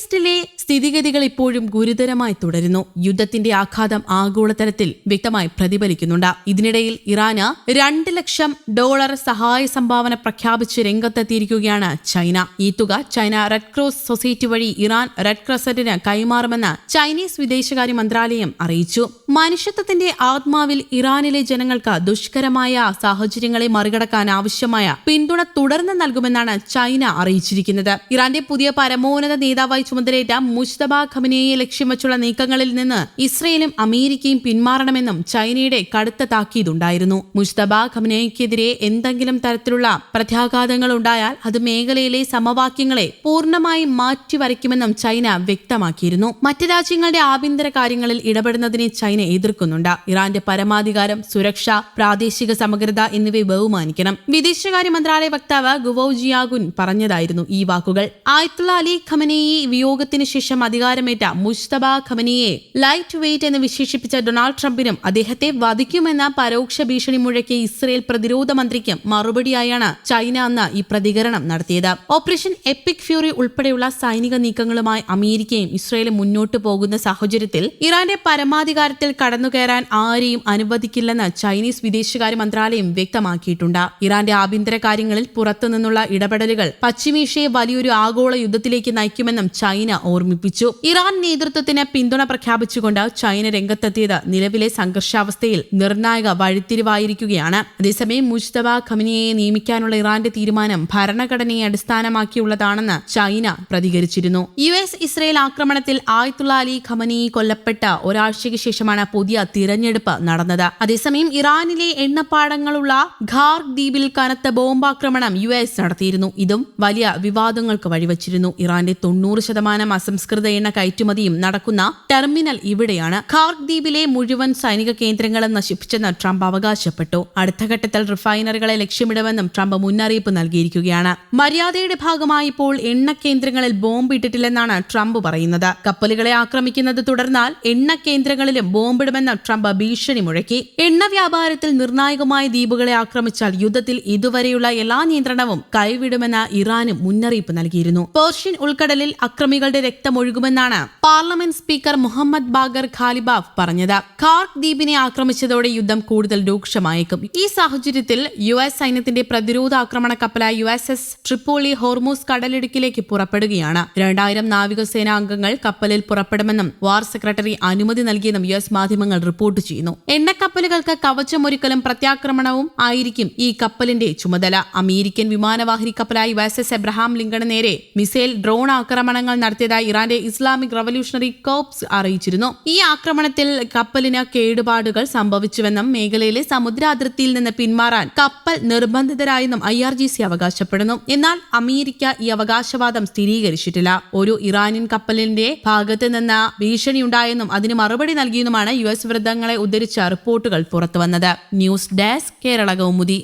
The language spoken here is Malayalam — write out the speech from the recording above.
ഈസ്റ്റിലെ സ്ഥിതിഗതികൾ ഇപ്പോഴും ഗുരുതരമായി തുടരുന്നു. യുദ്ധത്തിന്റെ ആഘാതം ആഗോളതലത്തിൽ വ്യക്തമായി പ്രതിഫലിക്കുന്നുണ്ട്. ഇതിനിടയിൽ ഇറാന് $2 ലക്ഷം സഹായ സംഭാവന പ്രഖ്യാപിച്ച് രംഗത്തെത്തിയിരിക്കുകയാണ് ചൈന. ഈ തുക ചൈന റെഡ് ക്രോസ് സൊസൈറ്റി വഴി ഇറാൻ റെഡ് ക്രസന്റിന് കൈമാറുമെന്ന് ചൈനീസ് വിദേശകാര്യ മന്ത്രാലയം അറിയിച്ചു. മനുഷ്യത്വത്തിന്റെ ആത്മാവിൽ ഇറാനിലെ ജനങ്ങൾക്ക് ദുഷ്കരമായ സാഹചര്യങ്ങളെ മറികടക്കാൻ ആവശ്യമായ പിന്തുണ തുടർന്ന് നൽകുമെന്നാണ് ചൈന അറിയിച്ചിരിക്കുന്നത്. ഇറാന്റെ പുതിയ പരമോന്നത നേതാവായി ചുമതലയേറ്റ മുജ്തബ ഖമനേയിയെ ലക്ഷ്യം വെച്ചുള്ള നീക്കങ്ങളിൽ നിന്ന് ഇസ്രയേലും അമേരിക്കയും പിന്മാറണമെന്നും ചൈനയുടെ കടുത്ത താക്കീതുണ്ടായിരുന്നു. മുജ്തബ ഖമനേയിക്കെതിരെ എന്തെങ്കിലും തരത്തിലുള്ള പ്രത്യാഘാതങ്ങൾ ഉണ്ടായാൽ അത് മേഖലയിലെ സമവാക്യങ്ങളെ പൂർണ്ണമായും മാറ്റിവരയ്ക്കുമെന്നും ചൈന വ്യക്തമാക്കിയിരുന്നു. മറ്റ് രാജ്യങ്ങളുടെ ആഭ്യന്തര കാര്യങ്ങളിൽ ഇടപെടുന്നതിനെ ചൈന എതിർക്കുന്നുണ്ട്. ഇറാന്റെ പരമാധികാരം, സുരക്ഷ, പ്രാദേശിക സമഗ്രത എന്നിവയെ ബഹുമാനിക്കണം. വിദേശകാര്യ മന്ത്രാലയ വക്താവ് ഗുവോ ജിയാഗുൻ പറഞ്ഞതായിരുന്നു ഈ വാക്കുകൾ. ആയത്തുള്ള അലി ഖമനേയി വിയോഗത്തിന് ശേഷം അധികാരമേറ്റ മുജ്തബ ഖമനേയിയെ ലൈറ്റ് വെയ്റ്റ് എന്ന് വിശേഷിപ്പിച്ച ഡൊണാൾഡ് ട്രംപിനും അദ്ദേഹത്തെ വധിക്കുമെന്ന പരോക്ഷ ഭീഷണി മുഴക്കിയ ഇസ്രയേൽ പ്രതിരോധ മന്ത്രിക്കും മറുപടിയായാണ് ചൈന അന്ന് ഈ പ്രതികരണം നടത്തിയത്. ഓപ്പറേഷൻ എപ്പിക് ഫ്യൂറി ഉൾപ്പെടെയുള്ള സൈനിക നീക്കങ്ങളുമായി അമേരിക്കയും ഇസ്രയേലും മുന്നോട്ടു പോകുന്ന സാഹചര്യത്തിൽ ഇറാന്റെ പരമാധികാരത്തിൽ കടന്നുകയറാൻ ആരെയും അനുവദിക്കില്ലെന്ന് ചൈനീസ് വിദേശകാര്യ മന്ത്രാലയം വ്യക്തമാക്കിയിട്ടുണ്ട്. ഇറാന്റെ ആഭ്യന്തര കാര്യങ്ങളിൽ പുറത്തുനിന്നുള്ള ഇടപെടലുകൾ പശ്ചിമേഷ്യയെ വലിയൊരു ആഗോള യുദ്ധത്തിലേക്ക് നയിക്കുമെന്നും ചൈന ഓർമ്മിപ്പിച്ചു. ഇറാൻ നേതൃത്വത്തിന് പിന്തുണ പ്രഖ്യാപിച്ചുകൊണ്ട് ചൈന രംഗത്തെത്തിയത് നിലവിലെ സംഘർഷാവസ്ഥയിൽ നിർണായക വഴിത്തിരിവായിരിക്കുകയാണ്. അതേസമയം മുജ്തബ ഖമനേയിയെ നിയമിക്കാനുള്ള ഇറാന്റെ തീരുമാനം ഭരണഘടനയെ അടിസ്ഥാനമാക്കിയുള്ളതാണെന്ന് ചൈന പ്രതികരിച്ചിരുന്നു. ഇസ്രയേൽ ആക്രമണത്തിൽ ആയത്തുള്ള അലി ഖമനേയി കൊല്ലപ്പെട്ട ഒരാഴ്ചയ്ക്ക് ശേഷമാണ് പുതിയ തിരഞ്ഞെടുപ്പ് നടന്നത്. അതേസമയം ഇറാനിലെ എണ്ണപ്പാടങ്ങളുള്ള ഖാർക്ക് ദ്വീപിൽ കനത്ത ബോംബാക്രമണം നടത്തിയിരുന്നു. ഇതും വലിയ വിവാദങ്ങൾക്ക് വഴിവച്ചിരുന്നു. ഇറാന്റെ 90% അസംസ്കൃത എണ്ണ കയറ്റുമതിയും നടക്കുന്ന ടെർമിനൽ ഇവിടെയാണ്. ഖാർക്ക് ദ്വീപിലെ മുഴുവൻ സൈനിക കേന്ദ്രങ്ങളും നശിപ്പിച്ചെന്ന് ട്രംപ് അവകാശപ്പെട്ടു. അടുത്ത ഘട്ടത്തിൽ റിഫൈനറികളെ ലക്ഷ്യമിടുമെന്നും ട്രംപ് മുന്നറിയിപ്പ് നൽകിയിരിക്കുകയാണ്. മര്യാദയുടെ ഭാഗമായി ഇപ്പോൾ എണ്ണ കേന്ദ്രങ്ങളിൽ ബോംബ് ഇട്ടിട്ടില്ലെന്നാണ് ട്രംപ് പറയുന്നത്. കപ്പലുകളെ ആക്രമിക്കുന്നത് തുടർന്നാൽ എണ്ണ കേന്ദ്രങ്ങളിലും ബോംബിടുമെന്ന് ട്രംപ് ഭീഷണി മുഴക്കി. എണ്ണ വ്യാപാരത്തിൽ നിർണായകമായ ദ്വീപുകളെ ആക്രമിച്ചാൽ യുദ്ധത്തിൽ ഇതുവരെയുള്ള എല്ലാ നിയന്ത്രണവും കൈവിടുമെന്ന് ഇറാനും മുന്നറിയിപ്പ് നൽകിയിരുന്നു. പേർഷ്യൻ ഉൾക്കടലിൽ അക്രമികളുടെ രക്തമൊഴുകുമെന്നാണ് parliament speaker Mohammad Bagher Ghalibaf പറഞ്ഞത്. ഖാർക്ക് ദ്വീപിനെ ആക്രമിച്ചതോടെ യുദ്ധം കൂടുതൽ രൂക്ഷമായേക്കും. ഈ സാഹചര്യത്തിൽ US സൈന്യത്തിന്റെ പ്രതിരോധ ആക്രമണ കപ്പലായ USS ട്രിപ്പോളി ഹോർമൂസ് കടലിടുക്കിലേക്ക് പുറപ്പെടുകയാണ്. 2000 നാവികസേനാ അംഗങ്ങൾ കപ്പലിൽ പുറപ്പെടുമെന്നും വാർ സെക്രട്ടറി അനുമതി നൽകിയെന്നും US മാധ്യമങ്ങൾ റിപ്പോർട്ട് ചെയ്യുന്നു. എണ്ണക്കപ്പലുകൾക്ക് കവചമൊരുക്കലും പ്രത്യാക്രമണവും ആയിരിക്കും ഈ കപ്പലിന്റെ ചുമതല. അമേരിക്കൻ വിമാനവാഹിനി കപ്പലായ USS എബ്രഹാം ലിങ്കണ് നേരെ മിസൈൽ, ഡ്രോൺ ആക്രമണങ്ങൾ നടത്തിയതായി ഇറാന്റെ ഇസ്ലാമിക് റവല്യൂഷണറി കോർപ്സ് അറിയിച്ചിരുന്നു. ഈ ആക്രമണത്തിൽ കപ്പലിന് കേടുപാടുകൾ സംഭവിച്ചുവെന്നും മേഖലയിലെ സമുദ്ര അതിർത്തിയിൽ നിന്ന് പിന്മാറാൻ കപ്പൽ നിർബന്ധിതരായെന്നും IRGC അവകാശപ്പെടുന്നു. എന്നാൽ അമേരിക്ക ഈ അവകാശവാദം സ്ഥിരീകരിച്ചിട്ടില്ല. ഒരു ഇറാനിയൻ കപ്പലിന്റെ ഭാഗത്ത് നിന്ന് ഭീഷണിയുണ്ടായെന്നും അതിന് മറുപടി നൽകിയെന്നുമാണ് US വൃത്തങ്ങളെ ഉദ്ധരിച്ച റിപ്പോർട്ടുകൾ പുറത്തുവന്നത്. News desk, Kerala Kaumudi.